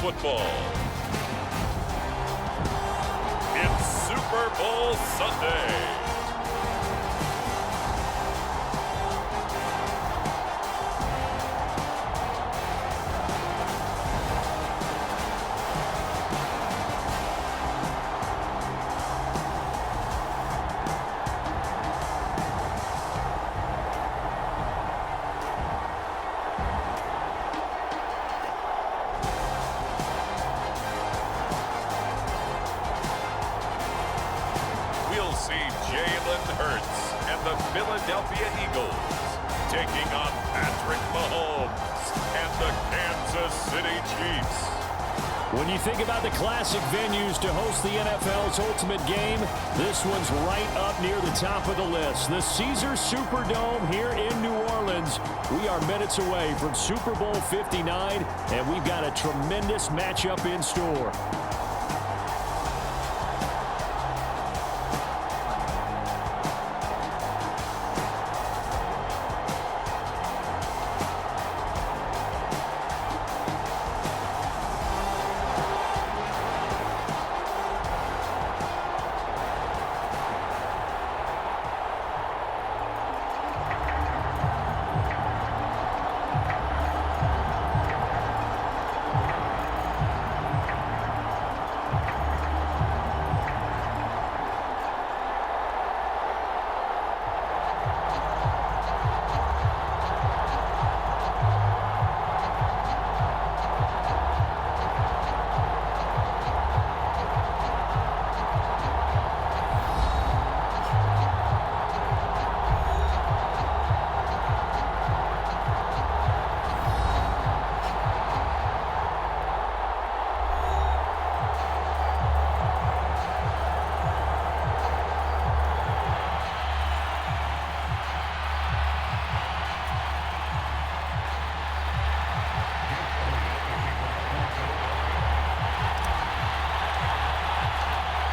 football. It's Super Bowl Sunday. Philadelphia Eagles taking on Patrick Mahomes and the Kansas City Chiefs. When you think about the classic venues to host the NFL's ultimate game, this one's right up near the top of the list. The Caesars Superdome here in New Orleans. We are minutes away from Super Bowl 59, and we've got a tremendous matchup in store.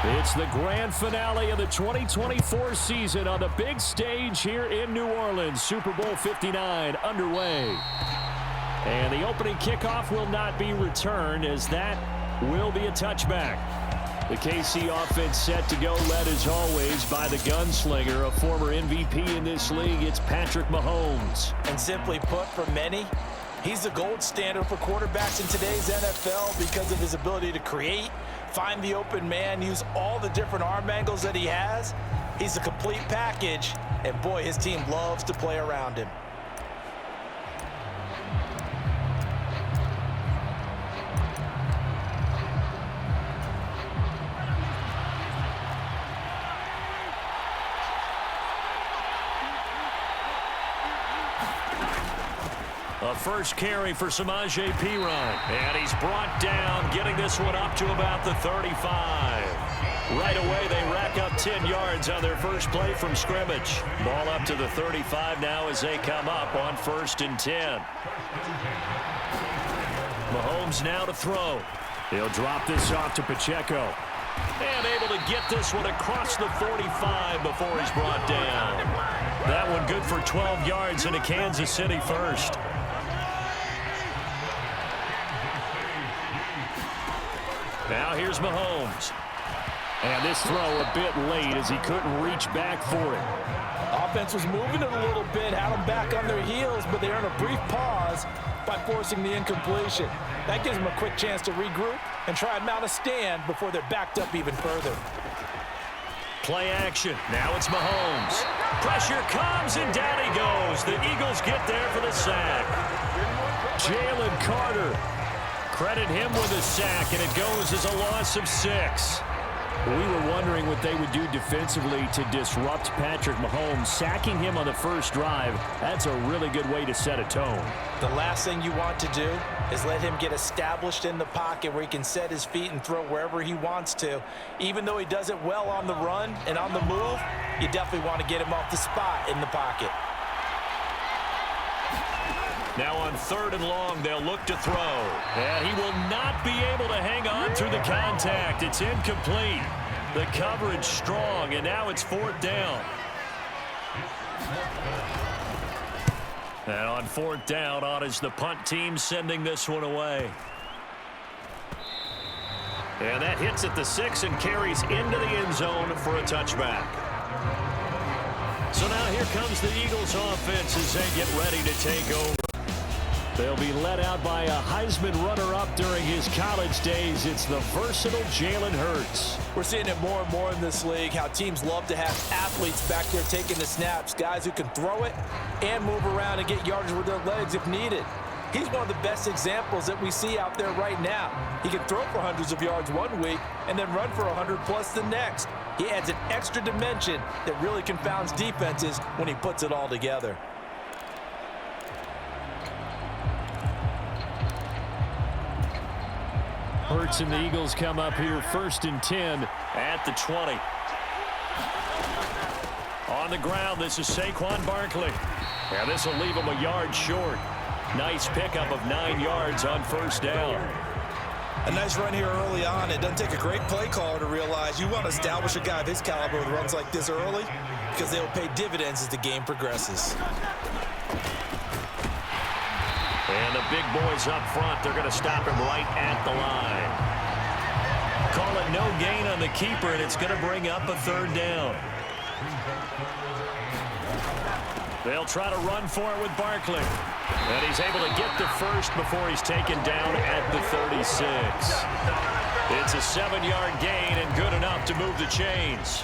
It's the grand finale of the 2024 season on the big stage here in New Orleans. Super Bowl 59 underway. And the opening kickoff will not be returned, as that will be a touchback. The KC offense set to go, led as always by the gunslinger, a former MVP in this league. It's Patrick Mahomes. And simply put, for many, he's the gold standard for quarterbacks in today's NFL because of his ability to create, find the open man, use all the different arm angles that he has. He's a complete package, and boy, his team loves to play around him. A first carry for Samaje Perine. And he's brought down, getting this one up to about the 35. Right away, they rack up 10 yards on their first play from scrimmage. Ball up to the 35 now as they come up on 1st and 10. Mahomes now to throw. He'll drop this off to Pacheco. And able to get this one across the 45 before he's brought down. That one good for 12 yards into Kansas City first. Now here's Mahomes. And this throw a bit late as he couldn't reach back for it. Offense was moving it a little bit, had them back on their heels, but they earned a brief pause by forcing the incompletion. That gives them a quick chance to regroup and try and mount a stand before they're backed up even further. Play action. Now it's Mahomes. Pressure comes, and down he goes. The Eagles get there for the sack. Jalen Carter. Credit him with a sack, and it goes as a loss of 6. We were wondering what they would do defensively to disrupt Patrick Mahomes. Sacking him on the first drive, that's a really good way to set a tone. The last thing you want to do is let him get established in the pocket where he can set his feet and throw wherever he wants to. Even though he does it well on the run and on the move, you definitely want to get him off the spot in the pocket. Now on 3rd and long, they'll look to throw. And he will not be able to hang on through the contact. It's incomplete. The coverage strong, and now it's 4th down. And on 4th down, on is the punt team sending this one away. And that hits at the 6 and carries into the end zone for a touchback. So now here comes the Eagles offense as they get ready to take over. They'll be led out by a Heisman runner-up during his college days. It's the versatile Jalen Hurts. We're seeing it more and more in this league, how teams love to have athletes back there taking the snaps, guys who can throw it and move around and get yardage with their legs if needed. He's one of the best examples that we see out there right now. He can throw for hundreds of yards one week and then run for 100+ the next. He adds an extra dimension that really confounds defenses when he puts it all together. Hurts and the Eagles come up here 1st and 10 at the 20. On the ground, this is Saquon Barkley. And this will leave him a yard short. Nice pickup of 9 yards on 1st down. A nice run here early on. It doesn't take a great play caller to realize you want to establish a guy of his caliber with runs like this early because they will pay dividends as the game progresses. And the big boys up front, they're going to stop him right at the line. Call it no gain on the keeper, and it's going to bring up a 3rd down. They'll try to run for it with Barkley. And he's able to get the first before he's taken down at the 36. It's a 7-yard gain and good enough to move the chains.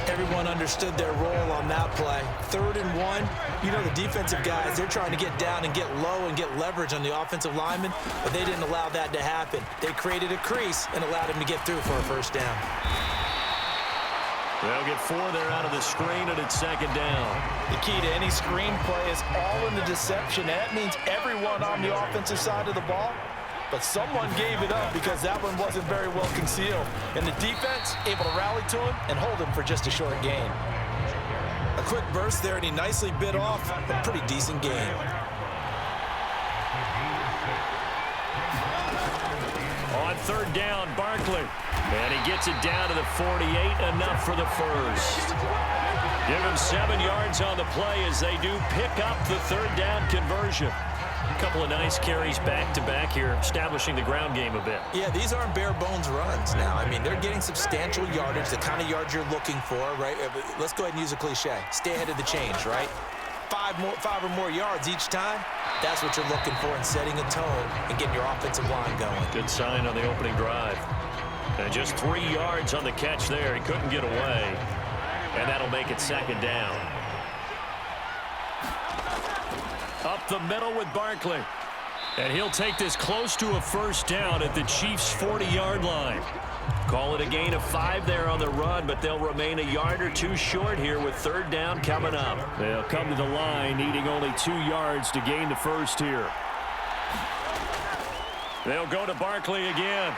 Everyone understood their role on that play. 3rd and 1. You know, the defensive guys, they're trying to get down and get low and get leverage on the offensive lineman, but they didn't allow that to happen. They created a crease and allowed him to get through for a 1st down. They'll get 4 there out of the screen, and it's 2nd down. The key to any screen play is all in the deception. That means everyone on the offensive side of the ball, but someone gave it up because that one wasn't very well concealed. And the defense able to rally to him and hold him for just a short gain. A quick burst there, and he nicely bit off a pretty decent gain. On 3rd down, Barkley. And he gets it down to the 48, enough for the first. Give him 7 yards on the play as they do pick up the 3rd down conversion. A couple of nice carries back-to-back here, establishing the ground game a bit. Yeah, these aren't bare-bones runs now. I mean, they're getting substantial yardage, the kind of yards you're looking for, right? Let's go ahead and use a cliche. Stay ahead of the change, right? 5 or more yards each time, that's what you're looking for in setting a tone and getting your offensive line going. Good sign on the opening drive. And just 3 yards on the catch there. He couldn't get away. And that'll make it 2nd down. Up the middle with Barkley. And he'll take this close to a 1st down at the Chiefs' 40-yard line. Call it a gain of 5 there on the run, but they'll remain a yard or 2 short here with 3rd down coming up. They'll come to the line needing only 2 yards to gain the first here. They'll go to Barkley again.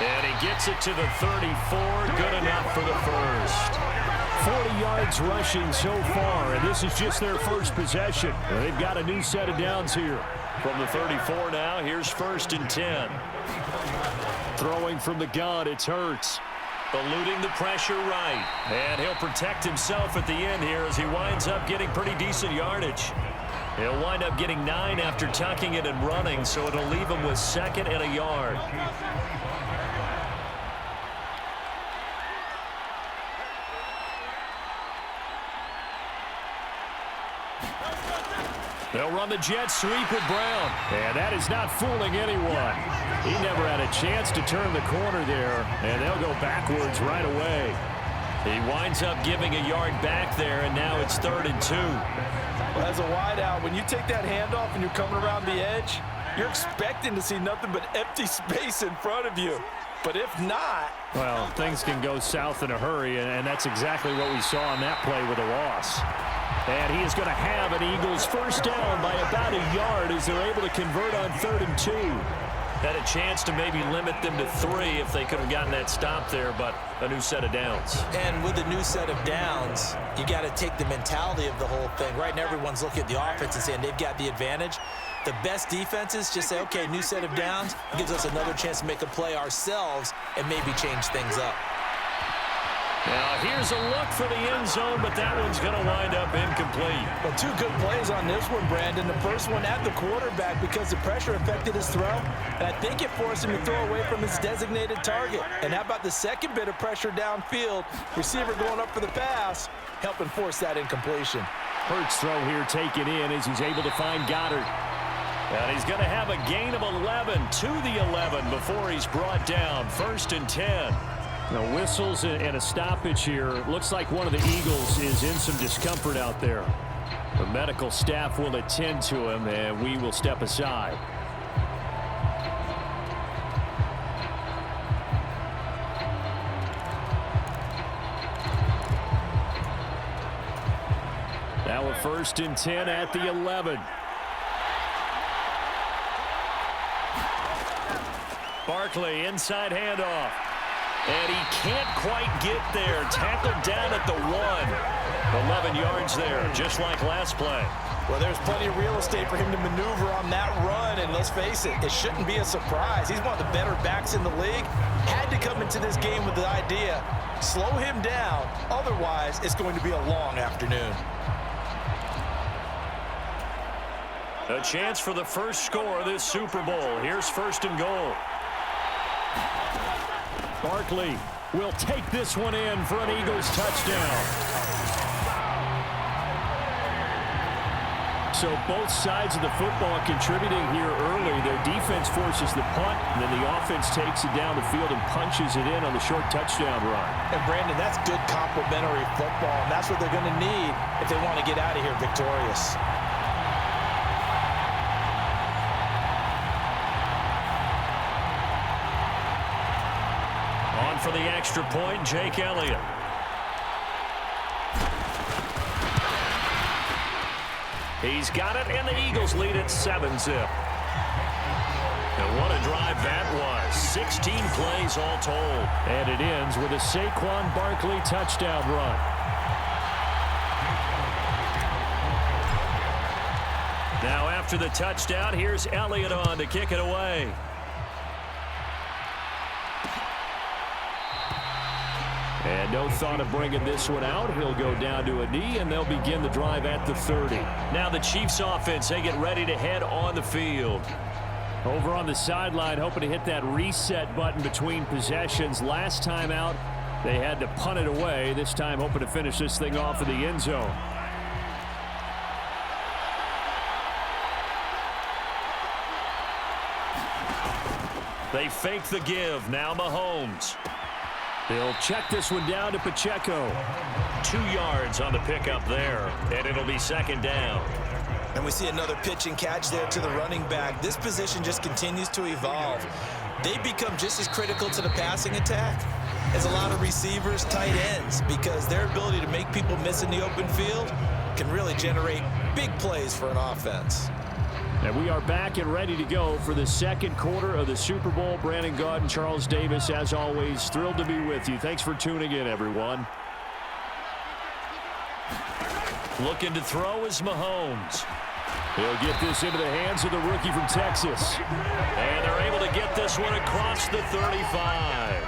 And he gets it to the 34, good enough for the first. 40 yards rushing so far, and this is just their first possession. They've got a new set of downs here. From the 34 now, here's 1st and 10. Throwing from the gun, it's Hurts. Eluding the pressure right. And he'll protect himself at the end here as he winds up getting pretty decent yardage. He'll wind up getting 9 after tucking it and running, so it'll leave him with 2nd and a yard. They'll run the jet sweep with Brown. And that is not fooling anyone. He never had a chance to turn the corner there, and they'll go backwards right away. He winds up giving a yard back there, and now it's 3rd and 2. Well, as a wideout, when you take that handoff and you're coming around the edge, you're expecting to see nothing but empty space in front of you. But if not... Well, things can go south in a hurry, and that's exactly what we saw on that play with a loss. And he is going to have an Eagles 1st down by about a yard as they're able to convert on 3rd and 2. Had a chance to maybe limit them to 3 if they could have gotten that stop there, but a new set of downs. And with a new set of downs, you got to take the mentality of the whole thing. Right now, everyone's looking at the offense and saying they've got the advantage. The best defenses just say, okay, new set of downs. It gives us another chance to make a play ourselves and maybe change things up. Now here's a look for the end zone, but that one's going to wind up incomplete. But two good plays on this one, Brandon. The first one at the quarterback because the pressure affected his throw, and I think it forced him to throw away from his designated target. And how about the second bit of pressure downfield? Receiver going up for the pass, helping force that incompletion. Hurts throw here taken in as he's able to find Goddard. And he's going to have a gain of 11 to the 11 before he's brought down. 1st and 10. Now whistles and a stoppage here. Looks like one of the Eagles is in some discomfort out there. The medical staff will attend to him, and we will step aside. Now a 1st and 10 at the 11. Barkley inside handoff. And he can't quite get there. Tackled down at the 1. 11 yards there, just like last play. Well, there's plenty of real estate for him to maneuver on that run, and let's face it, it shouldn't be a surprise. He's one of the better backs in the league. Had to come into this game with the idea, slow him down, otherwise it's going to be a long afternoon. A chance for the first score of this Super Bowl. Here's 1st and goal. Barkley will take this one in for an Eagles touchdown. So both sides of the football contributing here early. Their defense forces the punt, and then the offense takes it down the field and punches it in on the short touchdown run. And Brandon, that's good complementary football, and that's what they're going to need if they want to get out of here victorious. For the extra point, Jake Elliott. He's got it, and the Eagles lead it 7-zip. And what a drive that was. 16 plays all told. And it ends with a Saquon Barkley touchdown run. Now after the touchdown, here's Elliott on to kick it away. And no thought of bringing this one out. He'll go down to a knee, and they'll begin the drive at the 30. Now the Chiefs offense, they get ready to head on the field. Over on the sideline, hoping to hit that reset button between possessions. Last time out, they had to punt it away. This time hoping to finish this thing off in the end zone. They fake the give. Now Mahomes. They'll check this one down to Pacheco. 2 yards on the pickup there, and it'll be 2nd down. And we see another pitch and catch there to the running back. This position just continues to evolve. They become just as critical to the passing attack as a lot of receivers, tight ends, because their ability to make people miss in the open field can really generate big plays for an offense. And we are back and ready to go for the second quarter of the Super Bowl. Brandon Gaud and Charles Davis, as always, thrilled to be with you. Thanks for tuning in, everyone. Looking to throw is Mahomes. He'll get this into the hands of the rookie from Texas. And they're able to get this one across the 35.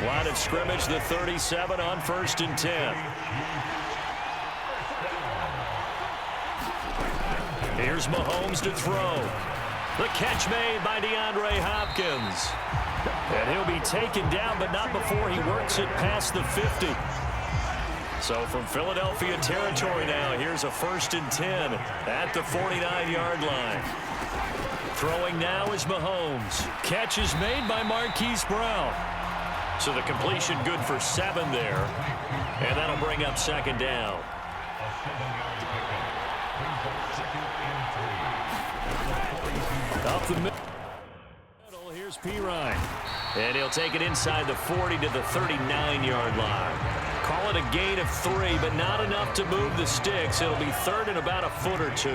Line of scrimmage, the 37 on 1st and 10. Here's Mahomes to throw. The catch made by DeAndre Hopkins. And he'll be taken down, but not before he works it past the 50. So from Philadelphia territory now, here's a 1st and 10 at the 49-yard line. Throwing now is Mahomes. Catch is made by Marquise Brown. So the completion good for 7 there. And that'll bring up 2nd down. Up the middle, here's Pirine. And he'll take it inside the 40 to the 39-yard line. Call it a gain of 3, but not enough to move the sticks. It'll be 3rd and about a foot or 2.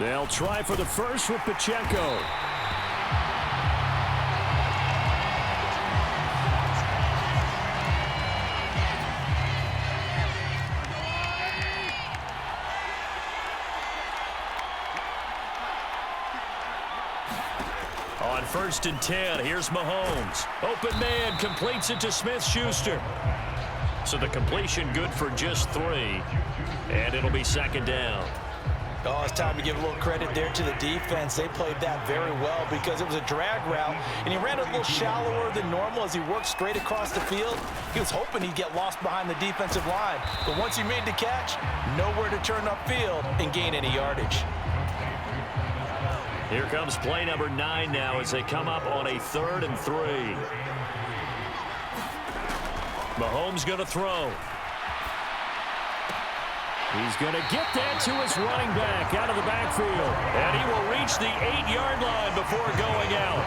They'll try for the first with Pacheco. On 1st and 10, here's Mahomes. Open man, completes it to Smith-Schuster. So the completion good for just 3. And it'll be 2nd down. Oh, it's time to give a little credit there to the defense. They played that very well because it was a drag route, and he ran a little shallower than normal as he worked straight across the field. He was hoping he'd get lost behind the defensive line, but once he made the catch, nowhere to turn upfield and gain any yardage. Here comes play number 9 now as they come up on a 3rd and 3. Mahomes going to throw. He's going to get that to his running back out of the backfield. And he will reach the 8-yard line before going out.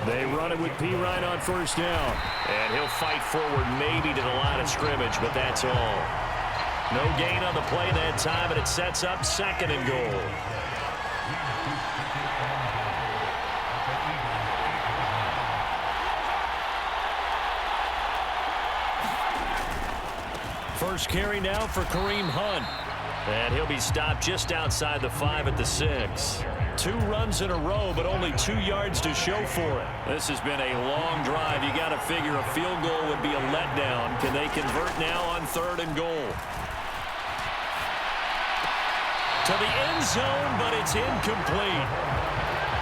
They run it with Pirine on 1st down. And he'll fight forward maybe to the line of scrimmage, but that's all. No gain on the play that time, and it sets up 2nd and goal. First carry now for Kareem Hunt. And he'll be stopped just outside the 5 at the 6. 2 runs in a row, but only 2 yards to show for it. This has been a long drive. You got to figure a field goal would be a letdown. Can they convert now on 3rd and goal? To the end zone, but it's incomplete.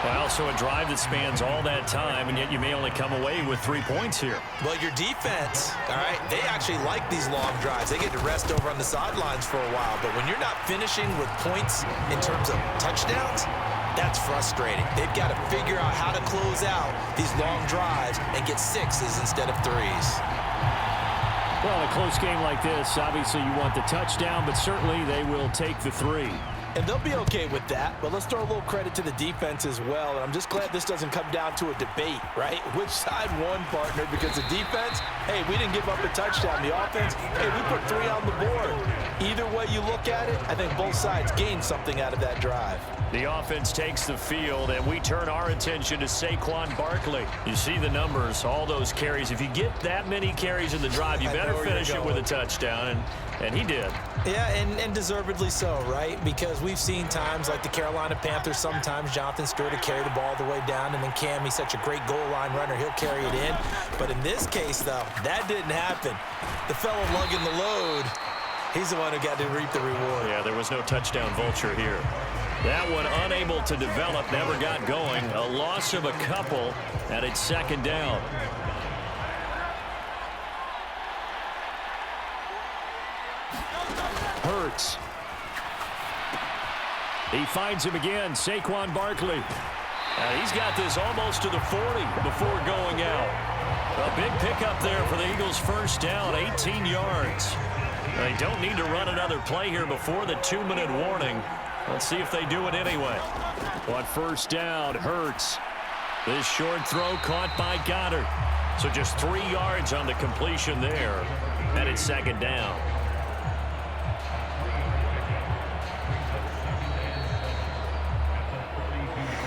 Well, so a drive that spans all that time, and yet you may only come away with 3 points here. Well, your defense, all right, they actually like these long drives. They get to rest over on the sidelines for a while, but when you're not finishing with points in terms of touchdowns, that's frustrating. They've got to figure out how to close out these long drives and get 6s instead of 3s. Well, in a close game like this, obviously you want the touchdown, but certainly they will take the 3. And they'll be okay with that, but let's throw a little credit to the defense as well. And I'm just glad this doesn't come down to a debate, right? Which side won, partner? Because the defense, hey, we didn't give up a touchdown. The offense, hey, we put 3 on the board. Either way you look at it, I think both sides gained something out of that drive. The offense takes the field, and we turn our attention to Saquon Barkley. You see the numbers, all those carries. If you get that many carries in the drive, you better finish it with a touchdown, and he did. Yeah, and deservedly so, right? Because we've seen times like the Carolina Panthers, sometimes Jonathan Stewart will carry the ball all the way down, and then Cam, he's such a great goal line runner, he'll carry it in. But in this case, though, that didn't happen. The fellow lugging the load, he's the one who got to reap the reward. Yeah, there was no touchdown vulture here. That one unable to develop, never got going. A loss of a couple, and it's 2nd down. Hurts. He finds him again, Saquon Barkley. He's got this almost to the 40 before going out. A big pickup there for the Eagles' 1st down, 18 yards. They don't need to run another play here before the 2-minute warning. Let's see if they do it anyway. On 1st down, Hurts. This short throw caught by Goddard. So just 3 yards on the completion there. And it's 2nd down.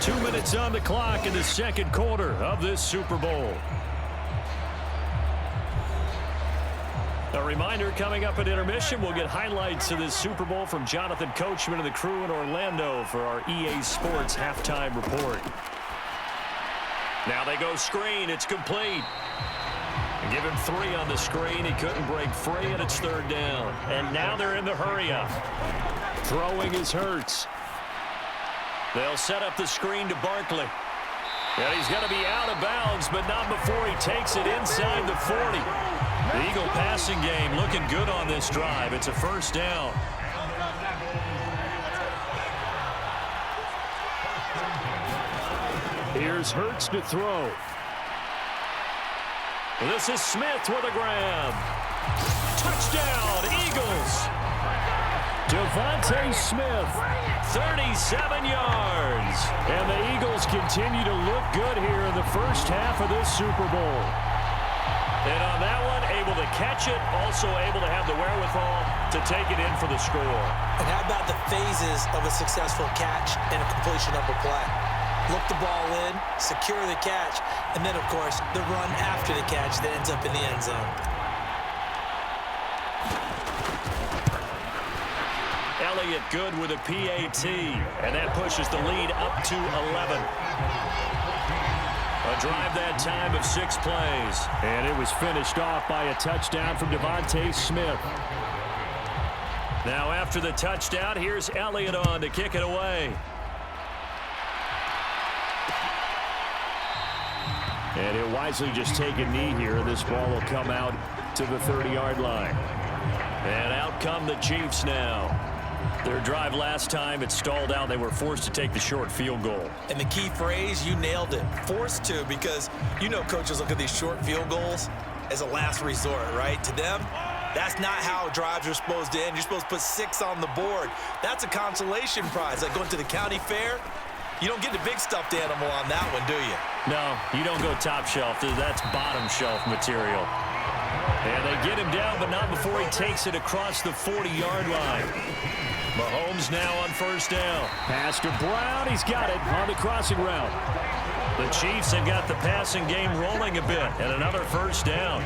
Two minutes on the clock in the 2nd quarter of this Super Bowl. A reminder, coming up at intermission, we'll get highlights of this Super Bowl from Jonathan Coachman and the crew in Orlando for our EA Sports halftime report. Now they go screen. It's complete. Give him 3 on the screen. He couldn't break free, and it's 3rd down. And now they're in the hurry-up. Throwing is Hurts. They'll set up the screen to Barkley. And he's going to be out of bounds, but not before he takes it inside the 40. The Eagle passing game looking good on this drive. It's a 1st down. Here's Hurts to throw. This is Smith with a grab. Touchdown, Eagles. Devontae Smith, 37 yards. And the Eagles continue to look good here in the first half of this Super Bowl. And on that one, able to catch it, also able to have the wherewithal to take it in for the score. And how about the phases of a successful catch and a completion of a play? Look the ball in, secure the catch, and then, of course, the run after the catch that ends up in the end zone. Elliott good with a PAT, and that pushes the lead up to 11. A drive that time of 6 plays. And it was finished off by a touchdown from Devontae Smith. Now after the touchdown, here's Elliott on to kick it away. And he'll wisely just take a knee here. This ball will come out to the 30-yard line. And out come the Chiefs now. Their drive last time, it stalled out. They were forced to take the short field goal. And the key phrase, you nailed it. Forced to, because you know coaches look at these short field goals as a last resort, right? To them, that's not how drives are supposed to end. You're supposed to put 6 on the board. That's a consolation prize. Like going to the county fair, you don't get the big stuffed animal on that one, do you? No, you don't go top shelf. That's bottom shelf material. And they get him down, but not before he takes it across the 40-yard line. Mahomes now on first down. Pass to Brown. He's got it on the crossing route. The Chiefs have got the passing game rolling a bit, and another first down.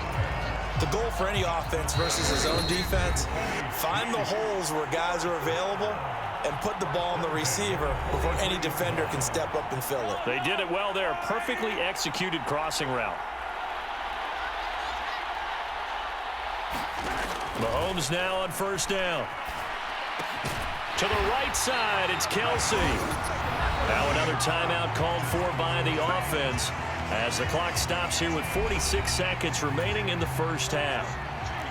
The goal for any offense versus his own defense, find the holes where guys are available and put the ball on the receiver before any defender can step up and fill it. They did it well there. Perfectly executed crossing route. Mahomes now on first down. To the right side, it's Kelsey. Now another timeout called for by the offense as the clock stops here with 46 seconds remaining in the first half.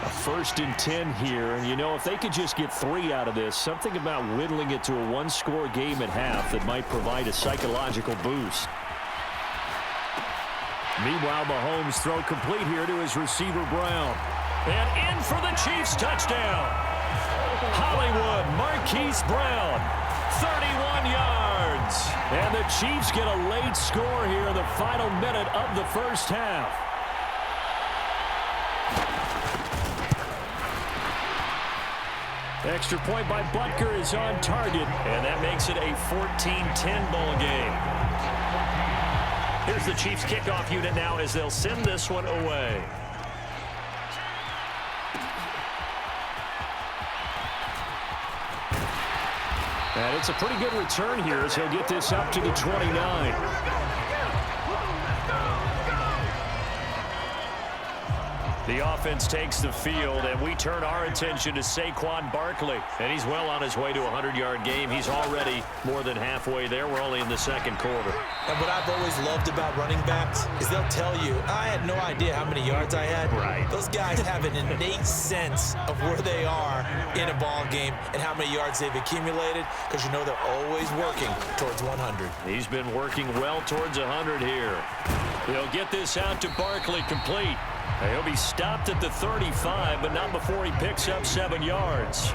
A 1st and 10 here, and you know, if they could just get 3 out of this, something about whittling it to a 1-score game at half that might provide a psychological boost. Meanwhile, Mahomes throw complete here to his receiver Brown. And in for the Chiefs touchdown. Hollywood, Marquise Brown, 31 yards. And the Chiefs get a late score here in the final minute of the first half. Extra point by Butker is on target, and that makes it a 14-10 ball game. Here's the Chiefs kickoff unit now as they'll send this one away. And it's a pretty good return here as he'll get this up to the 29. The offense takes the field, and we turn our attention to Saquon Barkley. And he's well on his way to a 100-yard game. He's already more than halfway there. We're only in the second quarter. And what I've always loved about running backs is they'll tell you, I had no idea how many yards I had. Right. Those guys have an innate sense of where they are in a ball game and how many yards they've accumulated, because you know they're always working towards 100. He's been working well towards 100 here. He'll get this out to Barkley complete. He'll be stopped at the 35, but not before he picks up 7 yards.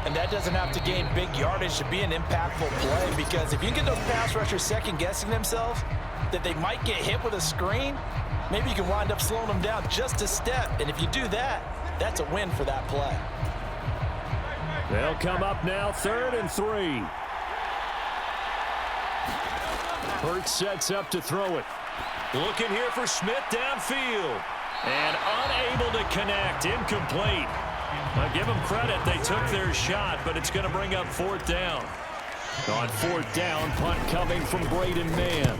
And that doesn't have to gain big yardage to be an impactful play, because if you get those pass rushers second-guessing themselves that they might get hit with a screen, maybe you can wind up slowing them down just a step. And if you do that, that's a win for that play. They'll come up now 3rd and 3. Hurts sets up to throw it. Looking here for Smith downfield. And unable to connect. Incomplete. I'll give them credit. They took their shot, but it's going to bring up 4th down. On 4th down, punt coming from Braden Mann.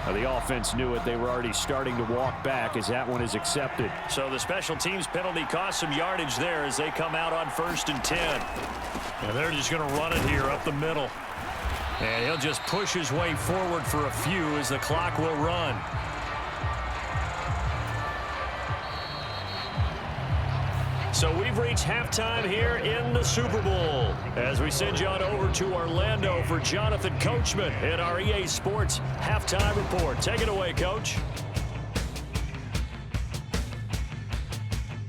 Now the offense knew it. They were already starting to walk back as that one is accepted. So the special teams penalty cost some yardage there as they come out on 1st and 10. And they're just going to run it here up the middle. And he'll just push his way forward for a few as the clock will run. So we've reached halftime here in the Super Bowl as we send you on over to Orlando for Jonathan Coachman in our EA Sports Halftime Report. Take it away, Coach.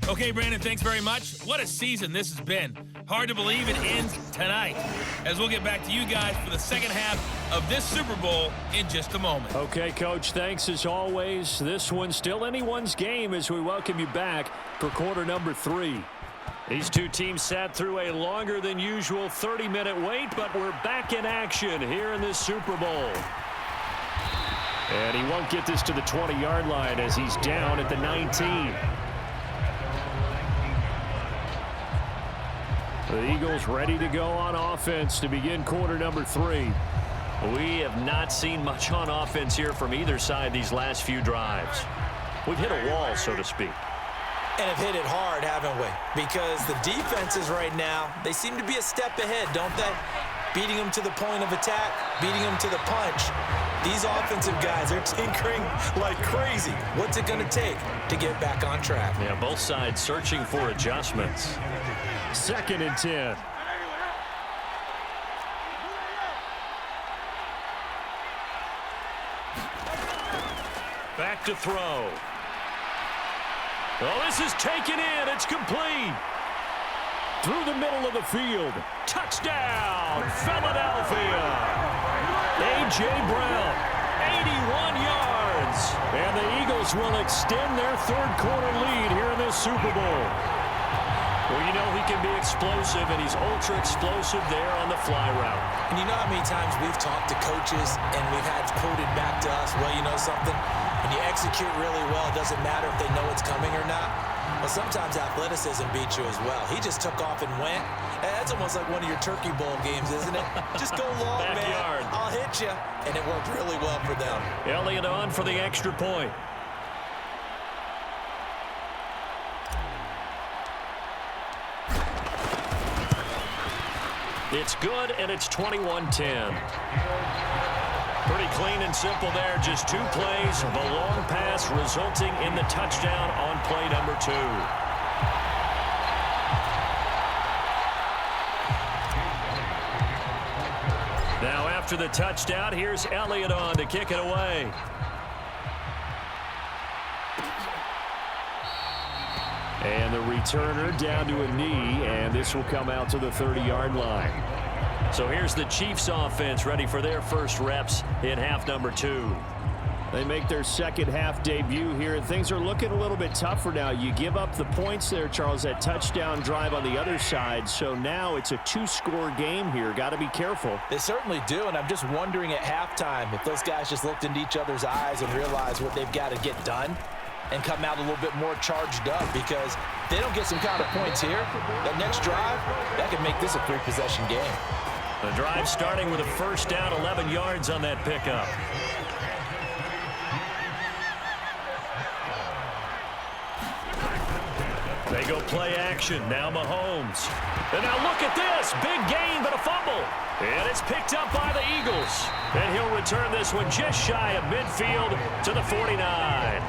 Okay, Brandon, thanks very much. What a season this has been. Hard to believe it ends tonight, as we'll get back to you guys for the second half of this Super Bowl in just a moment. Okay, Coach, thanks as always. This one's still anyone's game as we welcome you back for quarter number 3. These two teams sat through a longer than usual 30-minute wait, but we're back in action here in this Super Bowl. And he won't get this to the 20-yard line as he's down at the 19. The Eagles ready to go on offense to begin quarter number 3. We have not seen much on offense here from either side these last few drives. We've hit a wall, so to speak. And have hit it hard, haven't we? Because the defenses right now, they seem to be a step ahead, don't they? Beating them to the point of attack, beating them to the punch. These offensive guys are tinkering like crazy. What's it going to take to get back on track? Yeah, both sides searching for adjustments. 2nd and 10. Back to throw. Oh, this is taken in. It's complete. Through the middle of the field. Touchdown, Philadelphia. A.J. Brown, 81 yards. And the Eagles will extend their third-quarter lead here in this Super Bowl. Well, you know he can be explosive, and he's ultra-explosive there on the fly route. And you know how many times we've talked to coaches and we've had quoted back to us, well, you know something? When you execute really well, it doesn't matter if they know it's coming or not. Well, sometimes athleticism beats you as well. He just took off and went. And that's almost like one of your Turkey Bowl games, isn't it? Just go long, Backyard. man. I'll hit you. And it worked really well for them. Elliott on for the extra point. It's good, and it's 21-10. Pretty clean and simple there. Just 2 plays of a long pass resulting in the touchdown on play number 2. Now after the touchdown, here's Elliott on to kick it away. And the returner down to a knee, and this will come out to the 30-yard line. So here's the Chiefs offense ready for their first reps in half number 2. They make their second half debut here, and things are looking a little bit tougher now. You give up the points there, Charles, that touchdown drive on the other side. So now it's a 2-score game here. Got to be careful. They certainly do, and I'm just wondering at halftime if those guys just looked into each other's eyes and realized what they've got to get done and come out a little bit more charged up, because if they don't get some kind of points here, that next drive, that could make this a 3-possession game. The drive starting with a first down, 11 yards on that pickup. They go play action. Now Mahomes. And now look at this. Big gain, but a fumble. And it's picked up by the Eagles. And he'll return this one just shy of midfield to the 49.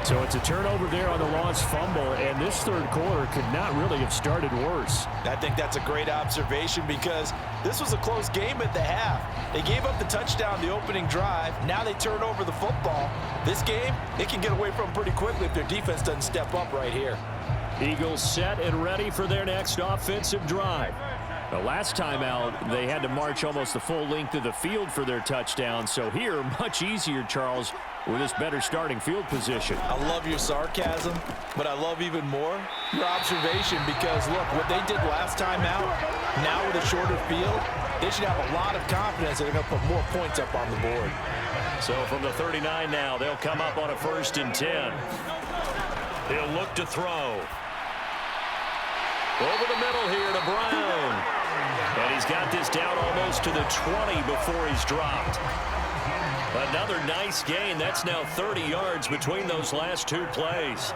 So it's a turnover there on the lost fumble, and this third quarter could not really have started worse. I think that's a great observation, because this was a close game at the half. They gave up the touchdown the opening drive. Now they turn over the football. This game, it can get away from pretty quickly if their defense doesn't step up right here. Eagles set and ready for their next offensive drive. The last time out, they had to march almost the full length of the field for their touchdown. So here, much easier, Charles, with this better starting field position. I love your sarcasm, but I love even more your observation, because, look, what they did last time out, now with a shorter field, they should have a lot of confidence that they're going to put more points up on the board. So from the 39 now, they'll come up on a 1st and 10. He'll look to throw. Over the middle here to Brown. And he's got this down almost to the 20 before he's dropped. Another nice gain. That's now 30 yards between those last 2 plays.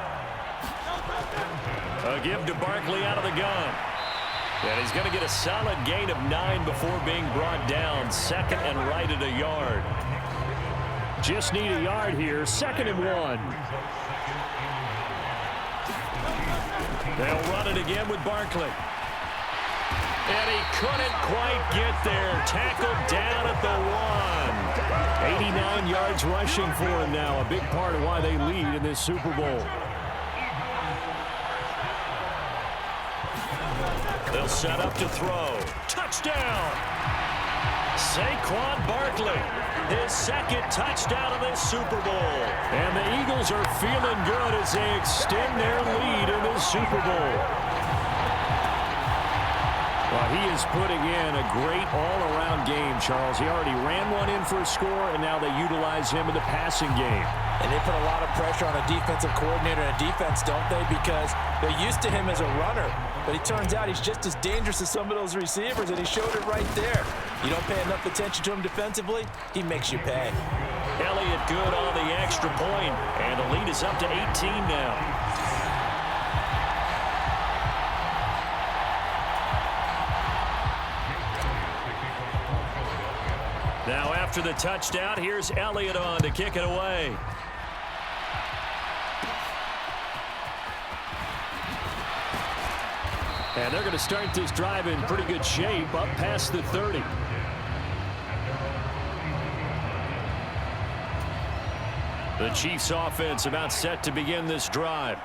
A give to Barkley out of the gun. And he's going to get a solid gain of 9 before being brought down. 2nd and right at a yard. Just need a yard here. 2nd and 1. They'll run it again with Barkley. And he couldn't quite get there. Tackled down at the 1. 89 yards rushing for him now. A big part of why they lead in this Super Bowl. They'll set up to throw. Touchdown! Saquon Barkley. His 2nd touchdown of this Super Bowl. And the Eagles are feeling good as they extend their lead in this Super Bowl. Well, he is putting in a great all-around game, Charles. He already ran one in for a score, and now they utilize him in the passing game. And they put a lot of pressure on a defensive coordinator and a defense, don't they? Because they're used to him as a runner. But it turns out he's just as dangerous as some of those receivers, and he showed it right there. You don't pay enough attention to him defensively, he makes you pay. Elliott good on the extra point, and the lead is up to 18 now. Now after the touchdown, here's Elliott on to kick it away. And they're going to start this drive in pretty good shape, up past the 30. The Chiefs offense about set to begin this drive.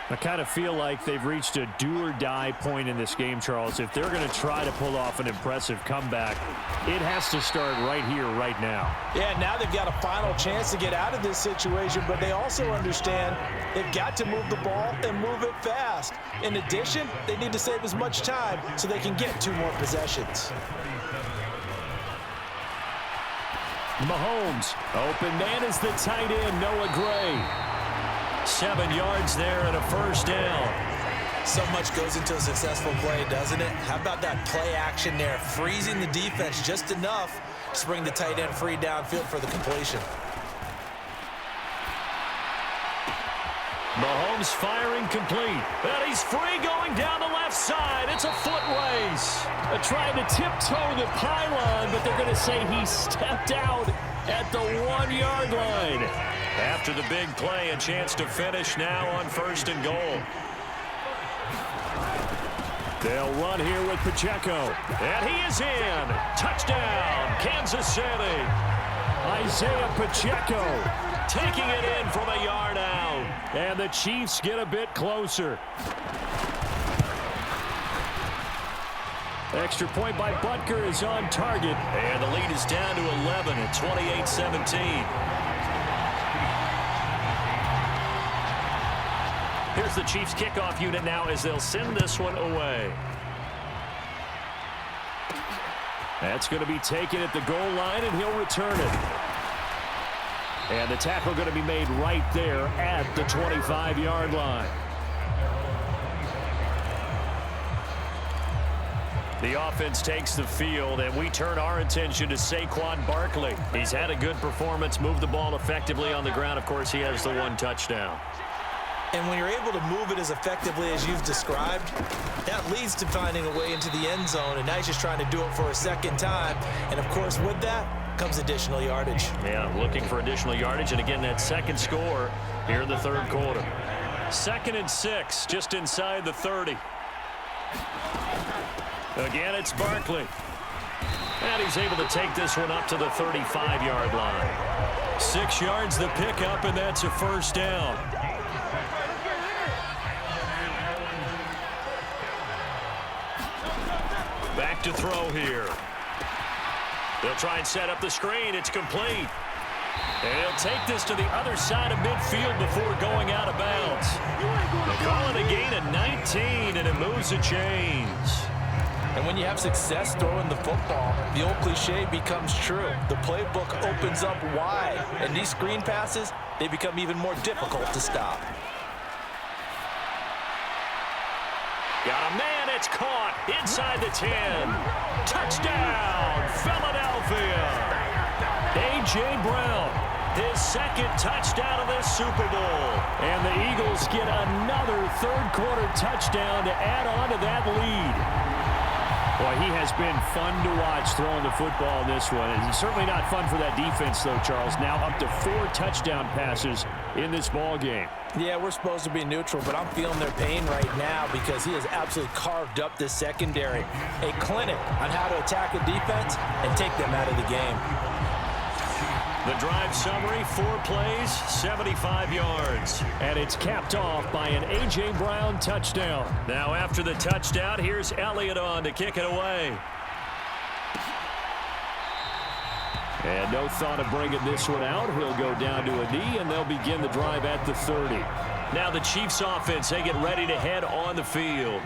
I kind of feel like they've reached a do-or-die point in this game, Charles. If they're going to try to pull off an impressive comeback, it has to start right here, right now. Yeah, now they've got a final chance to get out of this situation, but they also understand they've got to move the ball and move it fast. In addition, they need to save as much time so they can get 2 more possessions. Mahomes, open man is the tight end, Noah Gray. 7 yards there and a first down. So much goes into a successful play, doesn't it? How about that play action there, freezing the defense just enough to bring the tight end free downfield for the completion. Mahomes firing complete. And he's free going down the left side. It's a foot race. They're trying to tiptoe the pylon, but they're going to say he stepped out at the 1-yard line. After the big play, a chance to finish now on 1st and goal. They'll run here with Pacheco. And he is in. Touchdown, Kansas City. Isaiah Pacheco taking it in from a yard out. And the Chiefs get a bit closer. Extra point by Butker is on target. And the lead is down to 11 at 28-17. Here's the Chiefs kickoff unit now as they'll send this one away. That's going to be taken at the goal line, and he'll return it. And the tackle going to be made right there at the 25-yard line. The offense takes the field, and we turn our attention to Saquon Barkley. He's had a good performance, moved the ball effectively on the ground. Of course, he has the 1 touchdown. And when you're able to move it as effectively as you've described, that leads to finding a way into the end zone, and now he's just trying to do it for a second time. And, of course, with that comes additional yardage. Yeah, looking for additional yardage, and again, that second score here in the 3rd quarter. 2nd and 6, just inside the 30. Again, it's Barkley. And he's able to take this one up to the 35-yard line. 6 yards the pickup, and that's a first down. Back to throw here. They'll try and set up the screen. It's complete. And he'll take this to the other side of midfield before going out of bounds. They call it a gain of 19, and it moves the chains. And when you have success throwing the football, the old cliche becomes true. The playbook opens up wide, and these screen passes, they become even more difficult to stop. Got a man, it's caught inside the 10. Touchdown, Philadelphia. A.J. Brown, his 2nd touchdown of this Super Bowl. And the Eagles get another 3rd quarter touchdown to add on to that lead. Boy, he has been fun to watch throwing the football in this one. It's certainly not fun for that defense, though, Charles. Now up to 4 touchdown passes in this ball game. Yeah, we're supposed to be neutral, but I'm feeling their pain right now because he has absolutely carved up this secondary. A clinic on how to attack a defense and take them out of the game. The drive summary, 4 plays, 75 yards. And it's capped off by an A.J. Brown touchdown. Now after the touchdown, here's Elliott on to kick it away. And no thought of bringing this one out. He'll go down to a knee, and they'll begin the drive at the 30. Now the Chiefs offense, they get ready to head on the field.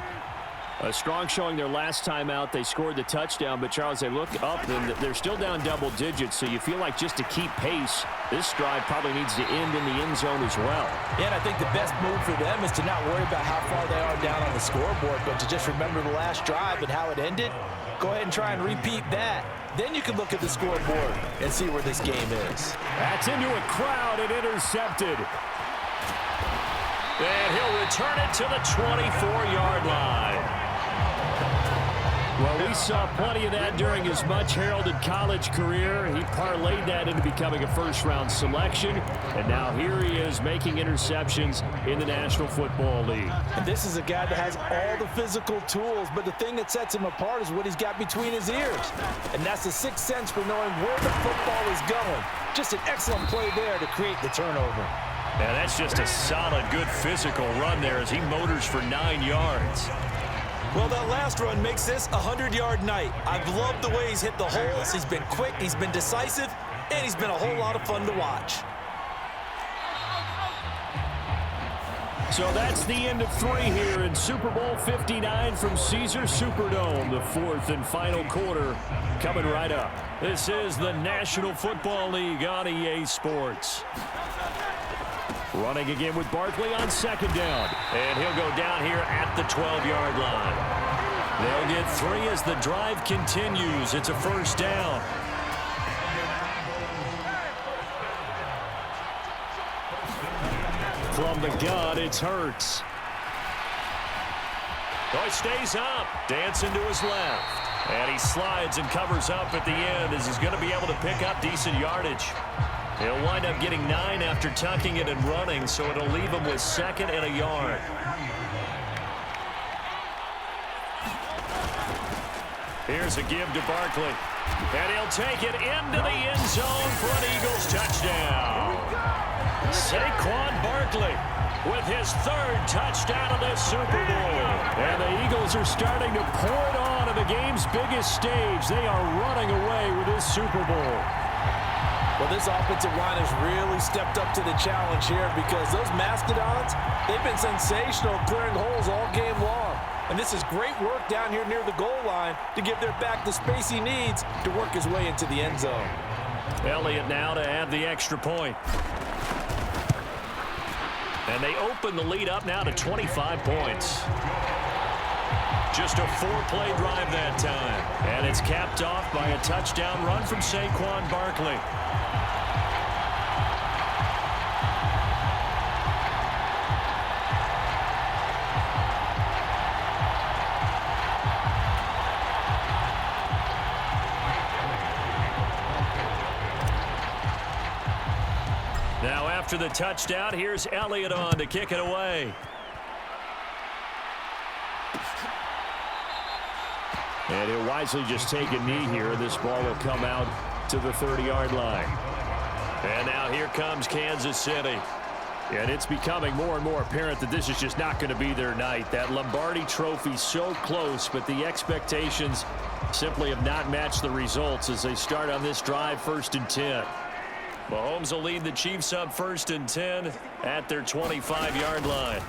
A strong showing their last time out. They scored the touchdown, but Charles, they look up and they're still down double digits, so you feel like just to keep pace, this drive probably needs to end in the end zone as well. Yeah, and I think the best move for them is to not worry about how far they are down on the scoreboard, but to just remember the last drive and how it ended. Go ahead and try and repeat that. Then you can look at the scoreboard and see where this game is. That's into a crowd and intercepted. And he'll return it to the 24-yard line. Well, we saw plenty of that during his much-heralded college career. He parlayed that into becoming a first-round selection, and now here he is making interceptions in the National Football League. And this is a guy that has all the physical tools, but the thing that sets him apart is what he's got between his ears. And that's the sixth sense for knowing where the football is going. Just an excellent play there to create the turnover. And that's just a solid, good physical run there as he motors for 9 yards. Well, that last run makes this a 100-yard night. I've loved the way he's hit the holes. He's been quick, he's been decisive, and he's been a whole lot of fun to watch. So that's the end of 3 here in Super Bowl 59 from Caesar Superdome. The fourth and final quarter coming right up. This is the National Football League on EA Sports. Running again with Barkley on second down. And he'll go down here at the 12-yard line. They'll get 3 as the drive continues. It's a first down. From the gun, it's Hurts. Oh, he stays up. Dancing to his left. And he slides and covers up at the end as he's going to be able to pick up decent yardage. He'll wind up getting 9 after tucking it and running, so it'll leave him with 2nd and a yard. Here's a give to Barkley. And he'll take it into the end zone for an Eagles touchdown. Saquon Barkley with his 3rd touchdown of this Super Bowl. And the Eagles are starting to pour it on the game's biggest stage. They are running away with this Super Bowl. Well, this offensive line has really stepped up to the challenge here because those Mastodons, they've been sensational clearing holes all game long. And this is great work down here near the goal line to give their back the space he needs to work his way into the end zone. Elliott now to add the extra point. And they open the lead up now to 25 points. Just a 4-play drive that time. And it's capped off by a touchdown run from Saquon Barkley. Now after the touchdown, here's Elliott on to kick it away. And he'll wisely just take a knee here. This ball will come out to the 30-yard line. And now here comes Kansas City. And it's becoming more and more apparent that this is just not going to be their night. That Lombardi trophy so close, but the expectations simply have not matched the results as they start on this drive 1st and 10. Mahomes will lead the Chiefs up 1st and 10 at their 25-yard line.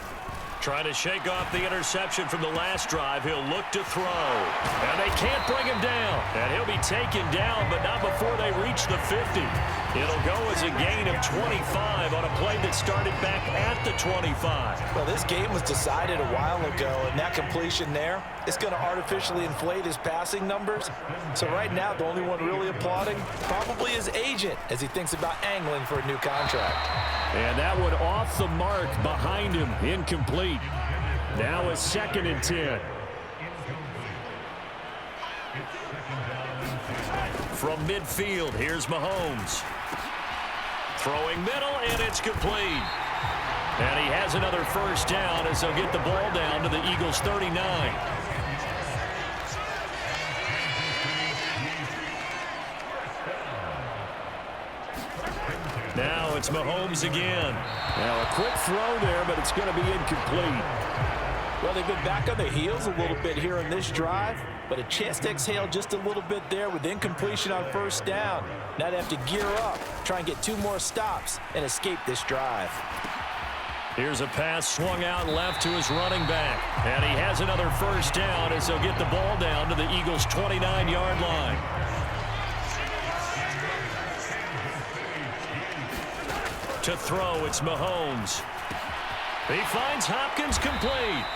Trying to shake off the interception from the last drive. He'll look to throw. And they can't bring him down. And he'll be taken down, but not before they reach the 50. It'll go as a gain of 25 on a play that started back at the 25. Well, this game was decided a while ago, and that completion there is going to artificially inflate his passing numbers. So right now, the only one really applauding probably his agent as he thinks about angling for a new contract. And that one off the mark behind him, incomplete. Now a 2nd and 10. From midfield, here's Mahomes. Throwing middle, and it's complete. And he has another first down as they'll get the ball down to the Eagles' 39. Now it's Mahomes again. Now a quick throw there, but it's going to be incomplete. Well, they've been back on their heels a little bit here on this drive, but a chance to exhale just a little bit there with incompletion on first down. Now they have to gear up, try and get 2 more stops, and escape this drive. Here's a pass swung out left to his running back. And he has another first down as he'll get the ball down to the Eagles' 29-yard line. To throw, it's Mahomes. He finds Hopkins complete.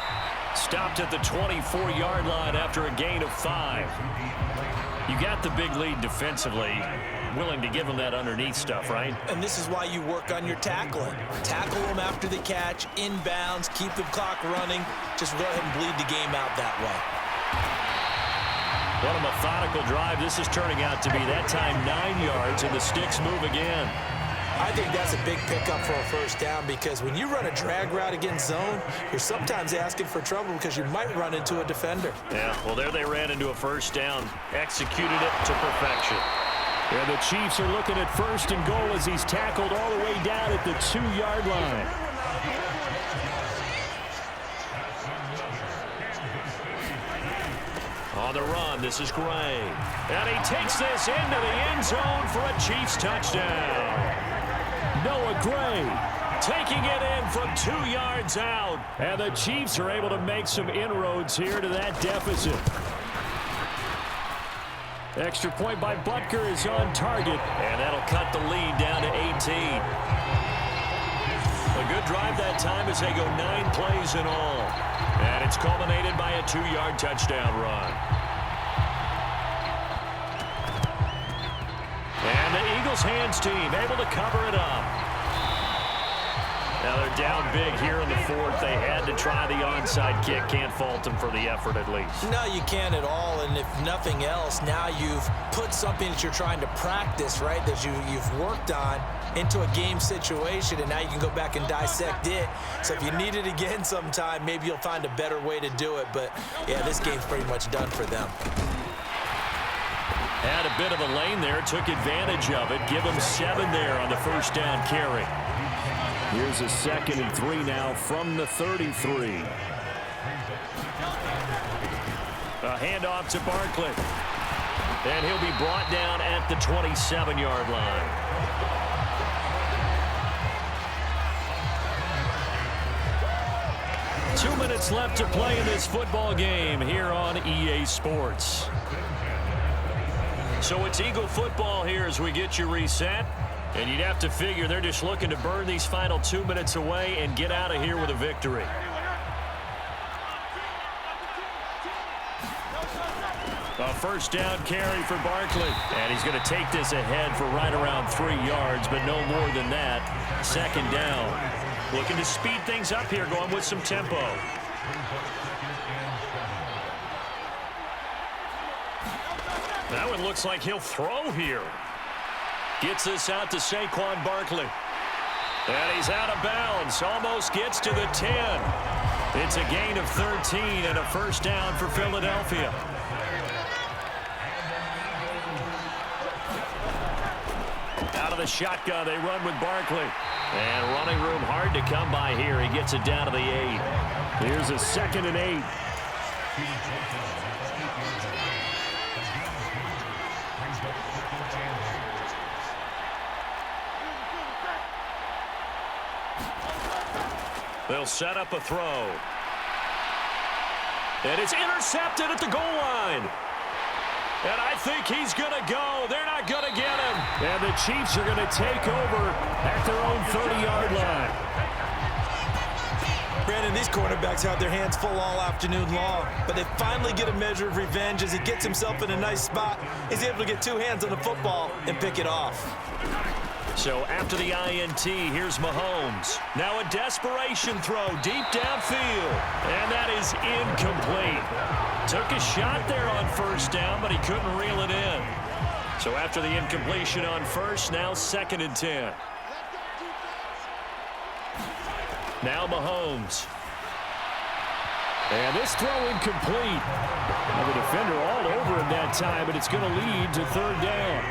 Stopped at the 24-yard line after a gain of 5. You got the big lead defensively. Willing to give him that underneath stuff, right? And this is why you work on your tackling. Tackle them after the catch, inbounds, keep the clock running. Just go ahead and bleed the game out that way. What a methodical drive this is turning out to be. That time 9 yards, and the sticks move again. I think that's a big pickup for a first down because when you run a drag route against zone, you're sometimes asking for trouble because you might run into a defender. Yeah, well, there they ran into a first down. Executed it to perfection. And the Chiefs are looking at first and goal as he's tackled all the way down at the 2-yard line. On the run, this is Gray. And he takes this into the end zone for a Chiefs touchdown. Noah Gray taking it in from 2 yards out. And the Chiefs are able to make some inroads here to that deficit. Extra point by Butker is on target. And that'll cut the lead down to 18. A good drive that time as they go 9 plays in all. And it's culminated by a 2-yard touchdown run. And the Eagles hands team able to cover it up. Now they're down big here in the 4th. They had to try the onside kick. Can't fault them for the effort at least. No, you can't at all. And if nothing else, now you've put something that you're trying to practice, right, that you've worked on into a game situation, and now you can go back and dissect it. So if you need it again sometime, maybe you'll find a better way to do it. But, yeah, this game's pretty much done for them. Had a bit of a lane there, took advantage of it. Give him 7 there on the first down carry. Here's a 2nd and 3 now from the 33. A handoff to Barkley. And he'll be brought down at the 27-yard line. Two minutes left to play in this football game here on EA Sports. So it's Eagle football here as we get you reset. And you'd have to figure they're just looking to burn these final 2 minutes away and get out of here with a victory. A first down carry for Barkley. And he's going to take this ahead for right around 3 yards, but no more than that. 2nd down. Looking to speed things up here, going with some tempo. That one looks like he'll throw here. Gets this out to Saquon Barkley. And he's out of bounds. Almost gets to the 10. It's a gain of 13 and a first down for Philadelphia. Out of the shotgun, they run with Barkley. And running room hard to come by here. He gets it down to the 8. Here's a 2nd and 8. They'll set up a throw. And it's intercepted at the goal line. And I think he's going to go. They're not going to get him. And the Chiefs are going to take over at their own 30-yard line. Brandon, these quarterbacks have their hands full all afternoon long, but they finally get a measure of revenge as he gets himself in a nice spot. He's able to get 2 hands on the football and pick it off. So after the INT, here's Mahomes. Now a desperation throw deep downfield. And that is incomplete. Took a shot there on first down, but he couldn't reel it in. So after the incompletion on first, now 2nd and 10. Now Mahomes. And this throw incomplete. Now the defender all over him that time, but it's going to lead to 3rd down.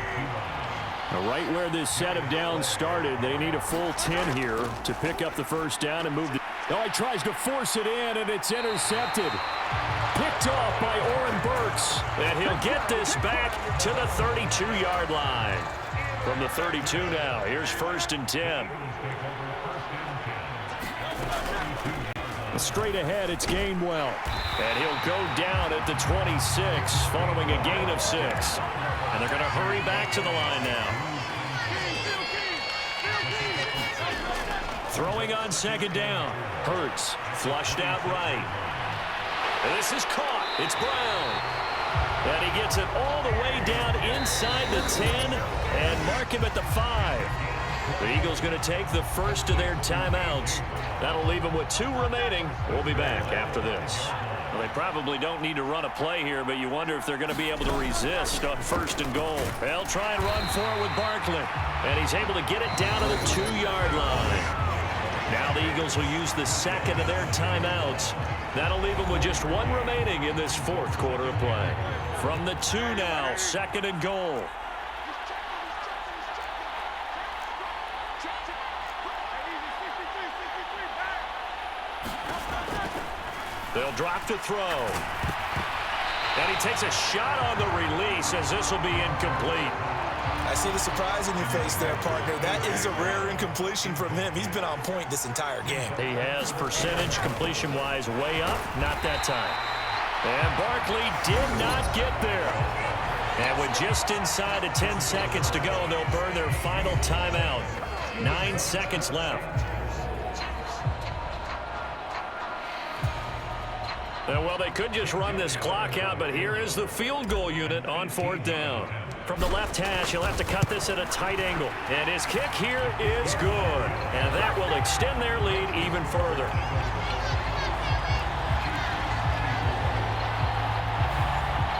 Now right where this set of downs started, they need a full 10 here to pick up the first down and move the... Oh, he tries to force it in, and it's intercepted. Picked off by Oren Burks. And he'll get this back to the 32-yard line. From the 32 now, here's 1st and 10. Straight ahead, it's Gainwell. And he'll go down at the 26 following a gain of 6. And they're going to hurry back to the line now. Throwing on second down. Hurts flushed out right. And this is caught. It's Brown. And he gets it all the way down inside the 10 and mark him at the 5. The Eagles going to take the first of their timeouts. That'll leave them with 2 remaining. We'll be back after this. Well, they probably don't need to run a play here, but you wonder if they're going to be able to resist on 1st and goal. They'll try and run for it with Barkley. And he's able to get it down to the 2-yard line. Now the Eagles will use the second of their timeouts. That'll leave them with just 1 remaining in this 4th quarter of play. From the 2 now, 2nd and goal. They'll drop to throw. And he takes a shot on the release as this will be incomplete. I see the surprise in your face there, partner. That is a rare incompletion from him. He's been on point this entire game. He has percentage completion-wise way up. Not that time. And Barkley did not get there. And with just inside of 10 seconds to go, they'll burn their final timeout. 9 seconds left. Well, they could just run this clock out, but here is the field goal unit on 4th down. From the left hash, he'll have to cut this at a tight angle. And his kick here is good. And that will extend their lead even further.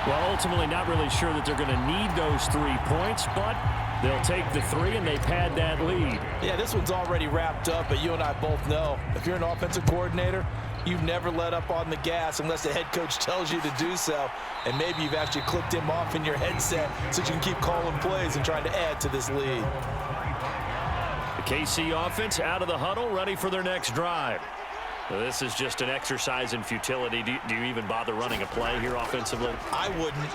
Well, ultimately not really sure that they're going to need those 3 points, but they'll take the 3 and they pad that lead. Yeah, this one's already wrapped up, but you and I both know if you're an offensive coordinator, you've never let up on the gas unless the head coach tells you to do so. And maybe you've actually clicked him off in your headset so you can keep calling plays and trying to add to this lead. The KC offense out of the huddle, ready for their next drive. This is just an exercise in futility. Do you even bother running a play here offensively? I wouldn't,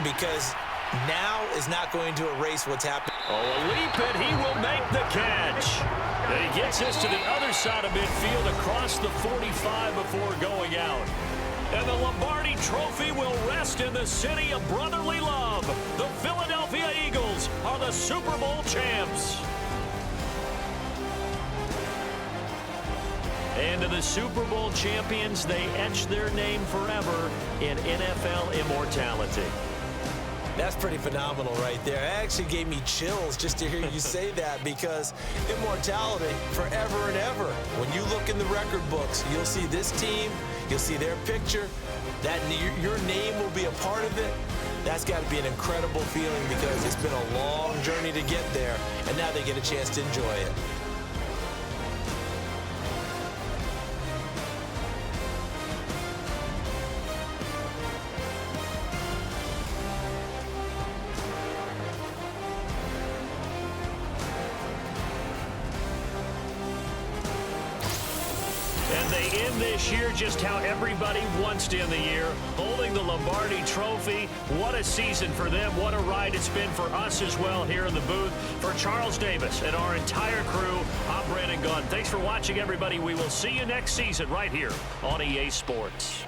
because now is not going to erase what's happened. Oh, a leap, and he will make the catch. And he gets this to the other side of midfield across the 45 before going out. And the Lombardi Trophy will rest in the city of brotherly love. The Philadelphia Eagles are the Super Bowl champs. And to the Super Bowl champions, they etch their name forever in NFL immortality. That's pretty phenomenal right there. It actually gave me chills just to hear you say that, because immortality forever and ever. When you look in the record books, you'll see this team, you'll see their picture, that your name will be a part of it. That's got to be an incredible feeling, because it's been a long journey to get there, and now they get a chance to enjoy it. And they end this year just how everybody wants to end the year, holding the Lombardi Trophy. What a season for them. What a ride it's been for us as well here in the booth. For Charles Davis and our entire crew, I'm Brandon Gunn. Thanks for watching, everybody. We will see you next season right here on EA Sports.